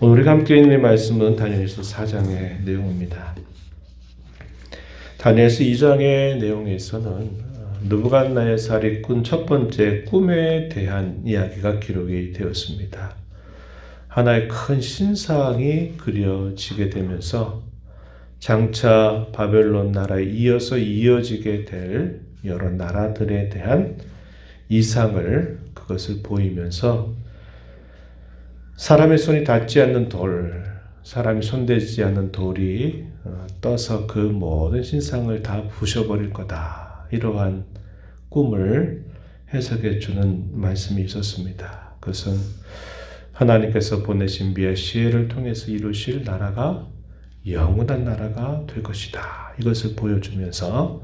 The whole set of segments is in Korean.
오늘 우리가 함께 읽는 말씀은 다니엘서 4장의 내용입니다. 다니엘서 2장의 내용에서는 느부갓네살이 꾼 첫 번째 꿈에 대한 이야기가 기록이 되었습니다. 하나의 큰 신상이 그려지게 되면서 장차 바벨론 나라에 이어서 이어지게 될 여러 나라들에 대한 이상을 그것을 보이면서 사람의 손이 닿지 않는 돌, 사람이 손대지 않는 돌이 떠서 그 모든 신상을 다 부셔버릴 거다. 이러한 꿈을 해석해 주는 말씀이 있었습니다. 그것은 하나님께서 보내신 메시아를 통해서 이루실 나라가 영원한 나라가 될 것이다. 이것을 보여주면서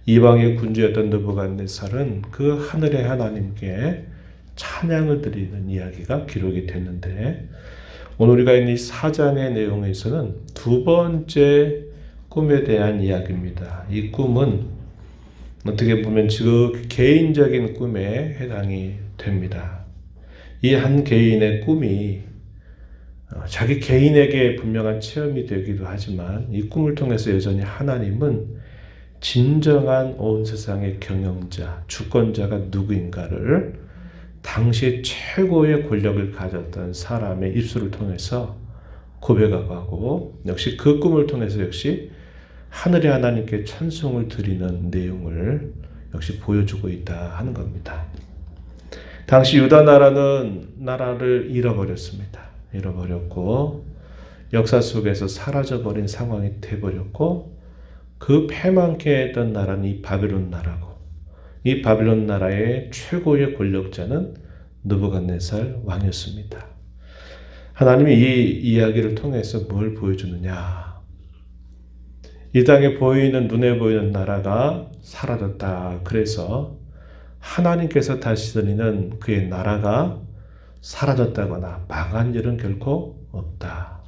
이방의 군주였던 느부갓네살은 그 하늘의 하나님께 찬양을 드리는 이야기가 기록이 됐는데, 오늘 우리가 있는 이 4장의 내용에서는 두 번째 꿈에 대한 이야기입니다. 이 꿈은 어떻게 보면 그 개인적인 꿈에 해당이 됩니다. 이 한 개인의 꿈이 자기 개인에게 분명한 체험이 되기도 하지만, 이 꿈을 통해서 여전히 하나님은 진정한 온 세상의 경영자, 주권자가 누구인가를 당시 최고의 권력을 가졌던 사람의 입술을 통해서 고백하고, 역시 그 꿈을 통해서 역시 하늘의 하나님께 찬송을 드리는 내용을 역시 보여주고 있다 하는 겁니다. 당시 유다 나라는 나라를 잃어버렸습니다. 잃어버렸고 역사 속에서 사라져버린 상황이 되어버렸고, 그 패망케 했던 나라는 이 바벨론 나라고, 이 바벨론 나라의 최고의 권력자는 느부갓네살 왕이었습니다. 하나님이 이 이야기를 통해서 뭘 보여주느냐? 이 땅에 보이는, 눈에 보이는 나라가 사라졌다. 그래서 하나님께서 다스리는 그의 나라가 사라졌다거나 망한 일은 결코 없다.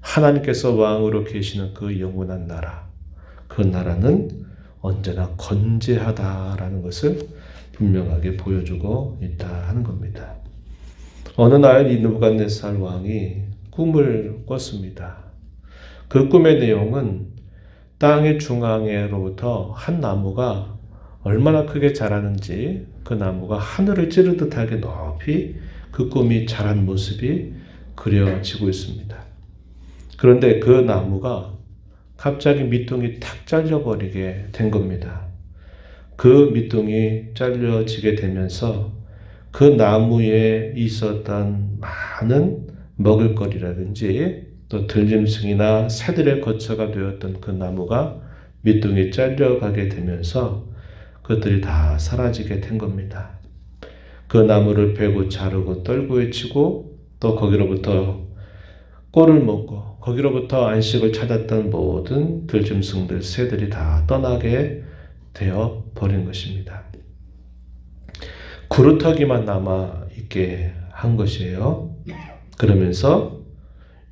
하나님께서 왕으로 계시는 그 영원한 나라, 그 나라는 언제나 건재하다라는 것을 분명하게 보여주고 있다 하는 겁니다. 어느 날 이 느부갓네살 왕이 꿈을 꿨습니다. 그 꿈의 내용은 땅의 중앙으로부터 한 나무가 얼마나 크게 자라는지, 그 나무가 하늘을 찌르듯하게 높이 그 꿈이 자란 모습이 그려지고 있습니다. 그런데 그 나무가 갑자기 밑둥이 탁 잘려버리게 된 겁니다. 그 밑둥이 잘려지게 되면서 그 나무에 있었던 많은 먹을거리라든지 또 들짐승이나 새들의 거처가 되었던 그 나무가 밑둥이 잘려가게 되면서 그것들이 다 사라지게 된 겁니다. 그 나무를 베고 자르고 떨구에 치고 또 거기로부터 꼴을 먹고 거기로부터 안식을 찾았던 모든 들짐승들, 새들이 다 떠나게 되어 버린 것입니다. 구루터기만 남아 있게 한 것이에요. 그러면서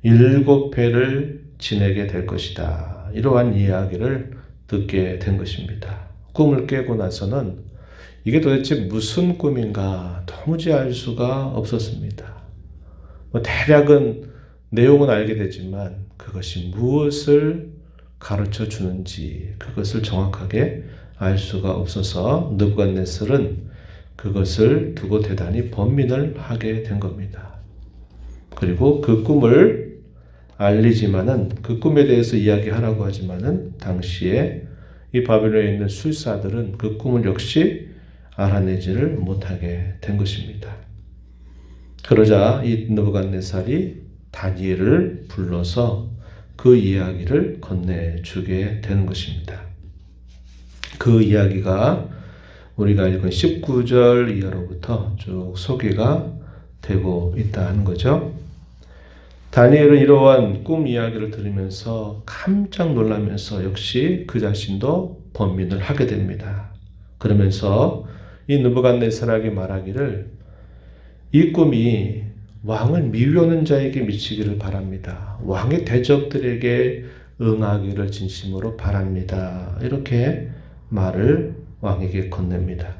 7회를 지내게 될 것이다. 이러한 이야기를 듣게 된 것입니다. 꿈을 깨고 나서는 이게 도대체 무슨 꿈인가 도무지 알 수가 없었습니다. 대략은 내용은 알게 되지만 그것이 무엇을 가르쳐 주는지 그것을 정확하게 알 수가 없어서 느부갓네살은 그것을 두고 대단히 번민을 하게 된 겁니다. 그리고 그 꿈을 알리지만은, 그 꿈에 대해서 이야기하라고 하지만은 당시에 이 바벨론에 있는 술사들은 그 꿈을 역시 알아내지를 못하게 된 것입니다. 그러자 이 느부갓네살이 다니엘을 불러서 그 이야기를 건네주게 되는 것입니다. 그 이야기가 우리가 읽은 19절 이하로부터 쭉 소개가 되고 있다는 거죠. 다니엘은 이러한 꿈 이야기를 들으면서 깜짝 놀라면서 역시 그 자신도 번민을 하게 됩니다. 그러면서 이 느부갓네살에게 말하기를, 이 꿈이 왕을 미워하는 자에게 미치기를 바랍니다. 왕의 대적들에게 응하기를 진심으로 바랍니다. 이렇게 말을 왕에게 건넵니다.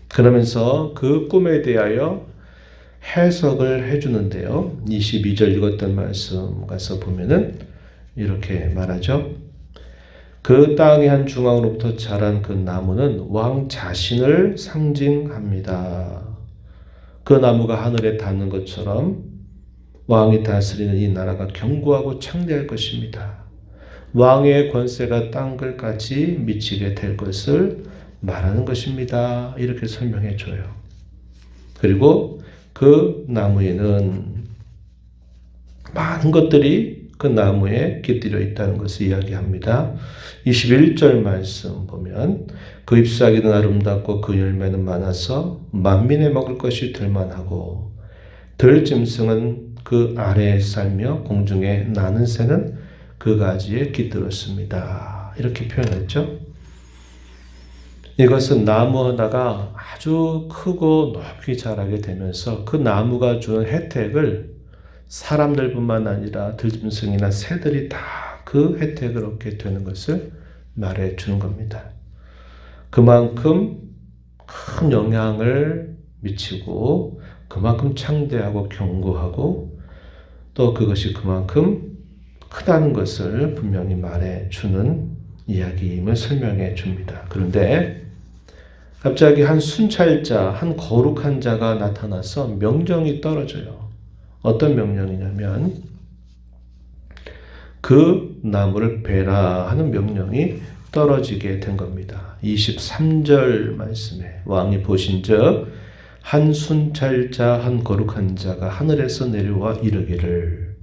그러면서 그 꿈에 대하여 해석을 해주는데요. 22절 읽었던 말씀 가서 보면은 이렇게 말하죠. 그 땅의 한 중앙으로부터 자란 그 나무는 왕 자신을 상징합니다. 그 나무가 하늘에 닿는 것처럼 왕이 다스리는 이 나라가 견고하고 창대할 것입니다. 왕의 권세가 땅끝까지 미치게 될 것을 말하는 것입니다. 이렇게 설명해 줘요. 그리고 그 나무에는 많은 것들이 그 나무에 깃들여 있다는 것을 이야기합니다. 21절 말씀 보면 그 잎사귀는 아름답고 그 열매는 많아서 만민의 먹을 것이 될 만하고 들짐승은 그 아래에 살며 공중에 나는 새는 그 가지에 깃들었습니다. 이렇게 표현했죠. 이것은 나무 하나가 아주 크고 높이 자라게 되면서 그 나무가 주는 혜택을 사람들뿐만 아니라 들짐승이나 새들이 다 그 혜택을 얻게 되는 것을 말해 주는 겁니다. 그만큼 큰 영향을 미치고 그만큼 창대하고 견고하고 또 그것이 그만큼 크다는 것을 분명히 말해 주는 이야기임을 설명해 줍니다. 그런데 갑자기 한 순찰자, 한 거룩한 자가 나타나서 명령이 떨어져요. 어떤 명령이냐면 그 나무를 베라 하는 명령이 떨어지게 된 겁니다. 23절 말씀에 왕이 보신즉 한 순찰자 한 거룩한 자가 하늘에서 내려와 이르기를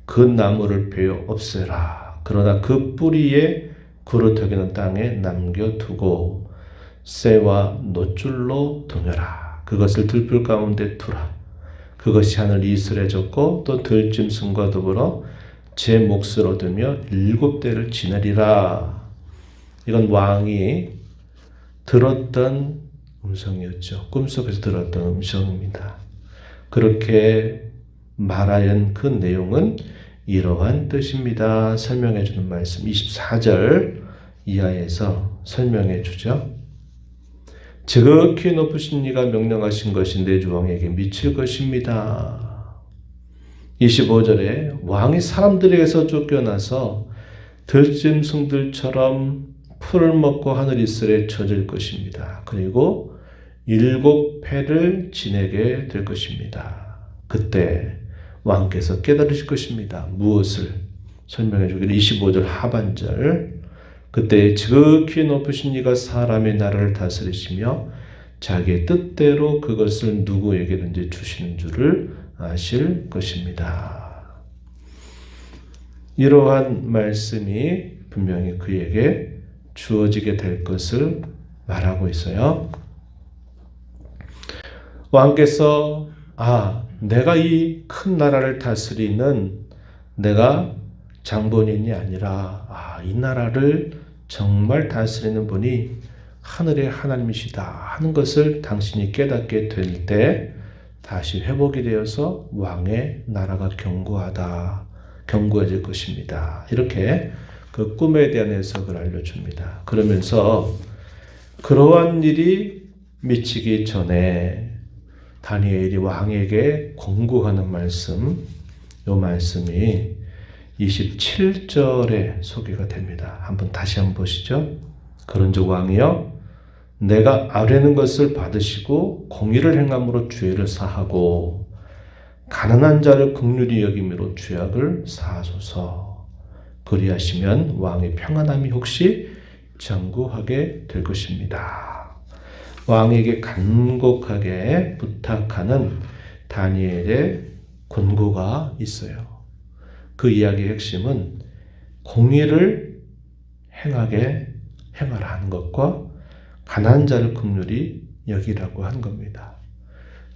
그 나무를 베어 없애라. 그러나 그 뿌리에 그루터기는 땅에 남겨두고 쇠와 놋줄로 동여라. 그것을 들풀 가운데 두라. 그것이 하늘 이슬에 젖고 또 들짐승과 더불어 제 몫을 얻으며 7대를 지내리라. 이건 왕이 들었던 음성이었죠. 꿈속에서 들었던 음성입니다. 그렇게 말하연 그 내용은 이러한 뜻입니다. 설명해 주는 말씀 24절 이하에서 설명해 주죠. 지극히 높으신 이가 명령하신 것이 내 주왕에게 미칠 것입니다. 25절에 왕이 사람들에게서 쫓겨나서 들짐승들처럼 풀을 먹고 하늘 이슬에 젖을 것입니다. 그리고 7패를 지내게 될 것입니다. 그때 왕께서 깨달으실 것입니다. 무엇을? 설명해 주기를 25절 하반절 그때 지극히 높으신 이가 사람의 나라를 다스리시며 자기의 뜻대로 그것을 누구에게든지 주시는 줄을 아실 것입니다. 이러한 말씀이 분명히 그에게 주어지게 될 것을 말하고 있어요. 왕께서 내가 이 큰 나라를 다스리는 내가 장본인이 아니라 이 나라를 정말 다스리는 분이 하늘의 하나님이시다 하는 것을 당신이 깨닫게 될 때 다시 회복이 되어서 왕의 나라가 견고해질 것입니다. 이렇게 그 꿈에 대한 해석을 알려줍니다. 그러면서 그러한 일이 미치기 전에 다니엘이 왕에게 권고하는 말씀, 이 말씀이 27절에 소개가 됩니다. 다시 한번 보시죠. 그런즉 왕이여 내가 아뢰는 것을 받으시고 공의를 행함으로 죄를 사하고 가난한 자를 긍휼히 여김으로 죄악을 사하소서. 그리하시면 왕의 평안함이 혹시 장구하게 될 것입니다. 왕에게 간곡하게 부탁하는 다니엘의 권고가 있어요. 그 이야기의 핵심은 공의를 행하라 하는 것과 가난한 자를 긍휼히 여기라고 한 겁니다.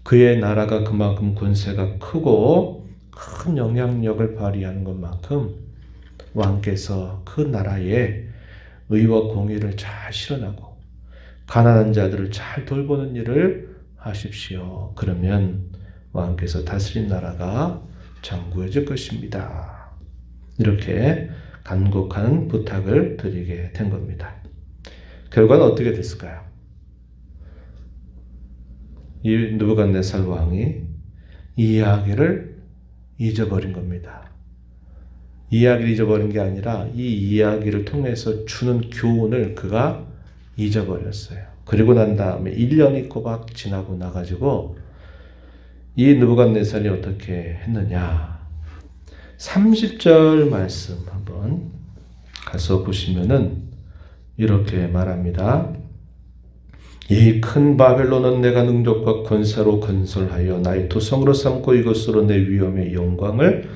그의 나라가 그만큼 권세가 크고 큰 영향력을 발휘하는 것만큼 왕께서 그 나라에 의와 공의를 잘 실현하고 가난한 자들을 잘 돌보는 일을 하십시오. 그러면 왕께서 다스린 나라가 장구해질 것입니다. 이렇게 간곡한 부탁을 드리게 된 겁니다. 결과는 어떻게 됐을까요? 이 느부갓네살 왕이 이야기를 잊어버린 겁니다. 이야기를 잊어버린 게 아니라 이 이야기를 통해서 주는 교훈을 그가 잊어버렸어요. 그리고 난 다음에 1년이 꼬박 지나고 나가지고 이 느부갓네살이 어떻게 했느냐. 30절 말씀 한번 가서 보시면은 이렇게 말합니다. 이 큰 바벨론은 내가 능력과 권세로 건설하여 나의 도성으로 삼고 이것으로 내 위엄의 영광을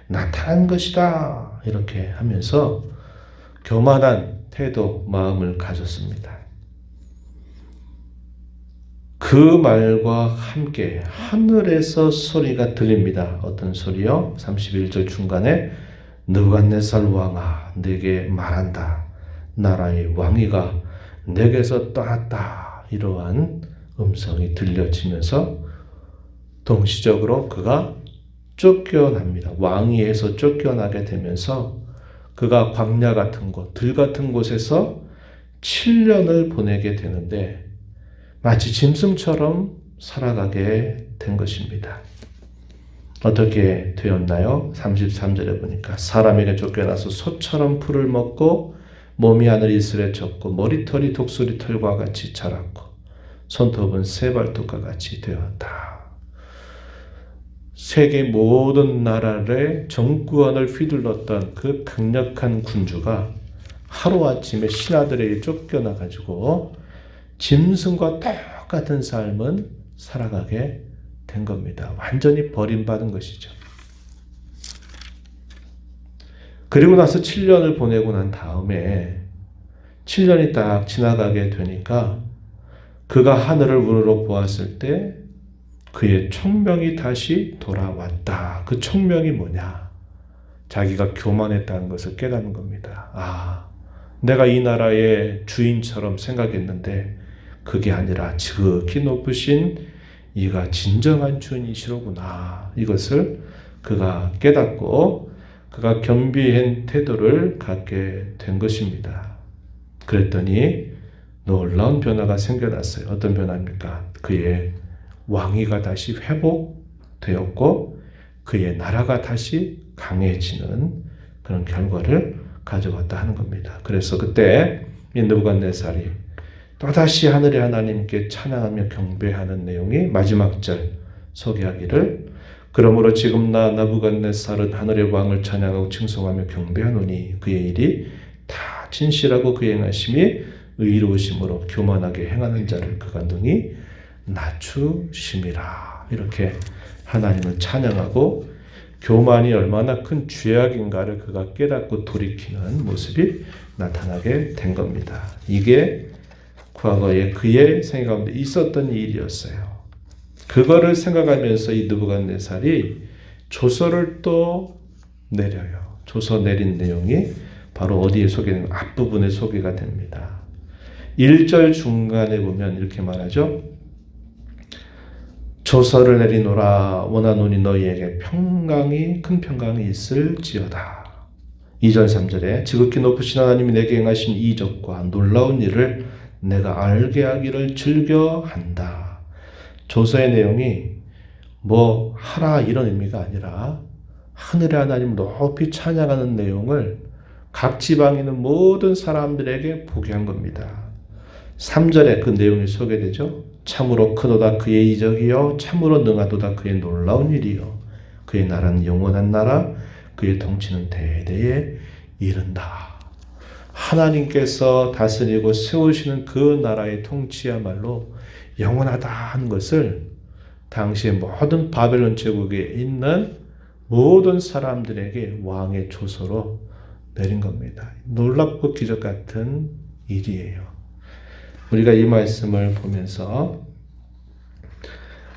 나타난 것이다. 이렇게 하면서 교만한 태도, 마음을 가졌습니다. 그 말과 함께 하늘에서 소리가 들립니다. 어떤 소리요? 31절 중간에 느부갓네살 왕아 내게 말한다. 나라의 왕위가 내게서 떠났다. 이러한 음성이 들려지면서 동시적으로 그가 쫓겨납니다. 왕위에서 쫓겨나게 되면서 그가 광야 같은 곳, 들 같은 곳에서 7년을 보내게 되는데 마치 짐승처럼 살아가게 된 것입니다. 어떻게 되었나요? 33절에 보니까 사람에게 쫓겨나서 소처럼 풀을 먹고 몸이 하늘 이슬에 젖고 머리털이 독수리 털과 같이 자랐고 손톱은 새발톱과 같이 되었다. 세계 모든 나라의 정권을 휘둘렀던 그 강력한 군주가 하루아침에 신하들에게 쫓겨나가지고 짐승과 똑같은 삶은 살아가게 된 겁니다. 완전히 버림받은 것이죠. 그리고 나서 7년을 보내고 난 다음에 7년이 딱 지나가게 되니까 그가 하늘을 우러러 보았을 때 그의 총명이 다시 돌아왔다. 그 총명이 뭐냐? 자기가 교만했다는 것을 깨닫는 겁니다. 아, 내가 이 나라의 주인처럼 생각했는데 그게 아니라 지극히 높으신 이가 진정한 주인이시로구나. 이것을 그가 깨닫고 그가 겸비한 태도를 갖게 된 것입니다. 그랬더니 놀라운 변화가 생겨났어요. 어떤 변화입니까? 그의 왕위가 다시 회복되었고 그의 나라가 다시 강해지는 그런 결과를 가져왔다 하는 겁니다. 그래서 그때 이 느부갓네살이 또다시 하늘의 하나님께 찬양하며 경배하는 내용이 마지막 절 소개하기를 그러므로 지금 나 느부갓네살은 하늘의 왕을 찬양하고 칭송하며 경배하노니 그의 일이 다 진실하고 그의 행하심이 의로우심으로 교만하게 행하는 자를 그가 능히 낮추심이라. 이렇게 하나님을 찬양하고 교만이 얼마나 큰 죄악인가를 그가 깨닫고 돌이키는 모습이 나타나게 된 겁니다. 이게 과거에 그의 생각 가운데 있었던 일이었어요. 그거를 생각하면서 이 느부갓네살이 조서를 또 내려요. 조서 내린 내용이 바로 어디에 소개되는 앞부분에 소개가 됩니다. 1절 중간에 보면 이렇게 말하죠. 조서를 내리노라 원하노니 너희에게 큰 평강이 있을지어다. 2절 3절에 지극히 높으신 하나님이 내게 행하신 이적과 놀라운 일을 내가 알게 하기를 즐겨한다. 조서의 내용이 뭐 하라 이런 의미가 아니라 하늘의 하나님 높이 찬양하는 내용을 각 지방에 있는 모든 사람들에게 보게 한 겁니다. 3절에 그 내용이 소개되죠. 참으로 크도다 그의 이적이요 참으로 능하도다 그의 놀라운 일이요 그의 나라는 영원한 나라 그의 통치는 대대에 이른다. 하나님께서 다스리고 세우시는 그 나라의 통치야말로 영원하다 하는 것을 당시의 모든 바벨론 제국에 있는 모든 사람들에게 왕의 조서로 내린 겁니다. 놀랍고 기적 같은 일이에요. 우리가 이 말씀을 보면서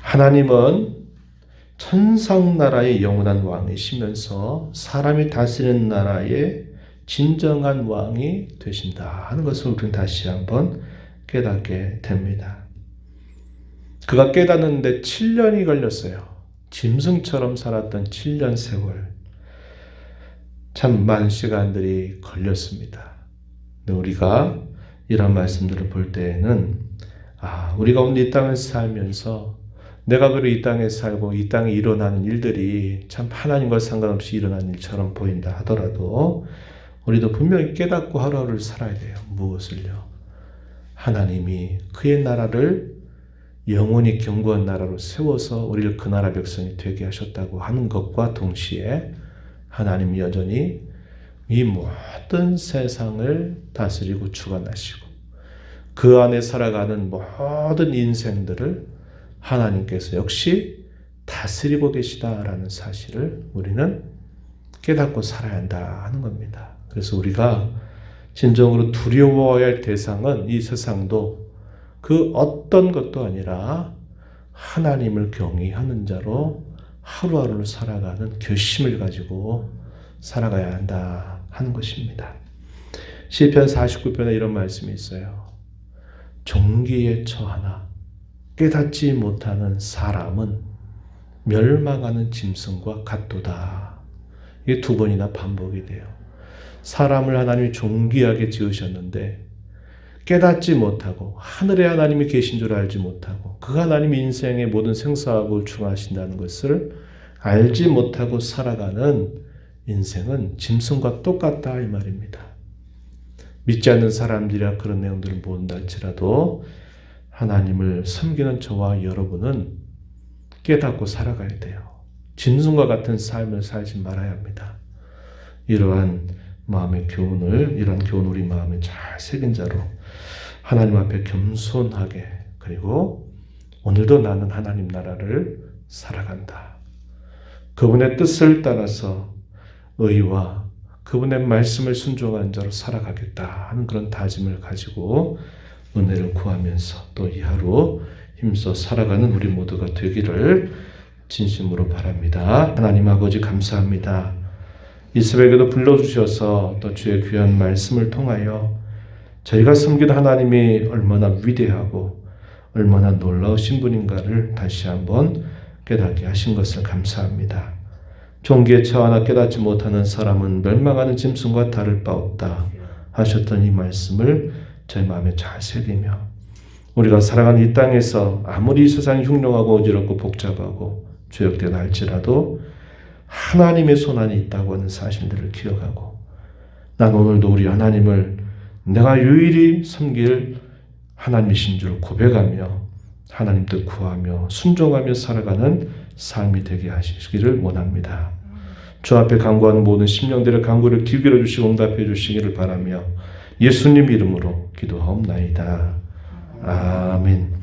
하나님은 천상나라의 영원한 왕이시면서 사람이 다스리는 나라의 진정한 왕이 되신다 하는 것을 우리는 다시 한번 깨닫게 됩니다. 그가 깨닫는데 7년이 걸렸어요. 짐승처럼 살았던 7년 세월. 참 많은 시간들이 걸렸습니다. 근데 우리가 이런 말씀들을 볼 때에는 우리가 오늘 이 땅을 살면서 내가 그래 이 땅에 살고 이 땅에 일어나는 일들이 참 하나님과 상관없이 일어나는 일처럼 보인다 하더라도 우리도 분명히 깨닫고 하루하루를 살아야 돼요. 무엇을요? 하나님이 그의 나라를 영원히 견고한 나라로 세워서 우리를 그 나라 백성이 되게 하셨다고 하는 것과 동시에 하나님이 여전히 이 모든 세상을 다스리고 주관하시고 그 안에 살아가는 모든 인생들을 하나님께서 역시 다스리고 계시다라는 사실을 우리는 깨닫고 살아야 한다 하는 겁니다. 그래서 우리가 진정으로 두려워해야 할 대상은 이 세상도 그 어떤 것도 아니라 하나님을 경외하는 자로 하루하루를 살아가는 결심을 가지고 살아가야 한다 하는 것입니다. 시편 49편에 이런 말씀이 있어요. 종기에 처하나 깨닫지 못하는 사람은 멸망하는 짐승과 같도다. 이게 두 번이나 반복이 돼요. 사람을 하나님이 존귀하게 지으셨는데 깨닫지 못하고 하늘에 하나님이 계신 줄 알지 못하고 그 하나님이 인생의 모든 생사학을 중하신다는 것을 알지 못하고 살아가는 인생은 짐승과 똑같다 이 말입니다. 믿지 않는 사람들이라 그런 내용들을 모른다 할지라도 하나님을 섬기는 저와 여러분은 깨닫고 살아가야 돼요. 짐승과 같은 삶을 살지 말아야 합니다. 이러한 마음의 교훈을, 이러한 교훈을 우리 마음에 잘 새긴 자로 하나님 앞에 겸손하게, 그리고 오늘도 나는 하나님 나라를 살아간다. 그분의 뜻을 따라서 의와 그분의 말씀을 순종하는 자로 살아가겠다 하는 그런 다짐을 가지고 은혜를 구하면서 또 이 하루 힘써 살아가는 우리 모두가 되기를 진심으로 바랍니다. 하나님 아버지 감사합니다. 이 새벽에도 불러주셔서 또 주의 귀한 말씀을 통하여 저희가 섬기는 하나님이 얼마나 위대하고 얼마나 놀라우신 분인가를 다시 한번 깨닫게 하신 것을 감사합니다. 종기에 처하나 깨닫지 못하는 사람은 멸망하는 짐승과 다를 바 없다 하셨던 이 말씀을 저희 마음에 잘 새기며 우리가 살아가는 이 땅에서 아무리 이 세상이 흉흉하고 어지럽고 복잡하고 죄악되다 할지라도 하나님의 손안에 있다고 하는 사실들을 기억하고 난 오늘도 우리 하나님을 내가 유일히 섬길 하나님이신 줄 고백하며 하나님 뜻 구하며 순종하며 살아가는 삶이 되게 하시기를 원합니다. 주 앞에 간구하는 모든 심령들의 간구를 귀 기울여 주시고 응답해 주시기를 바라며 예수님 이름으로 기도하옵나이다. 아멘.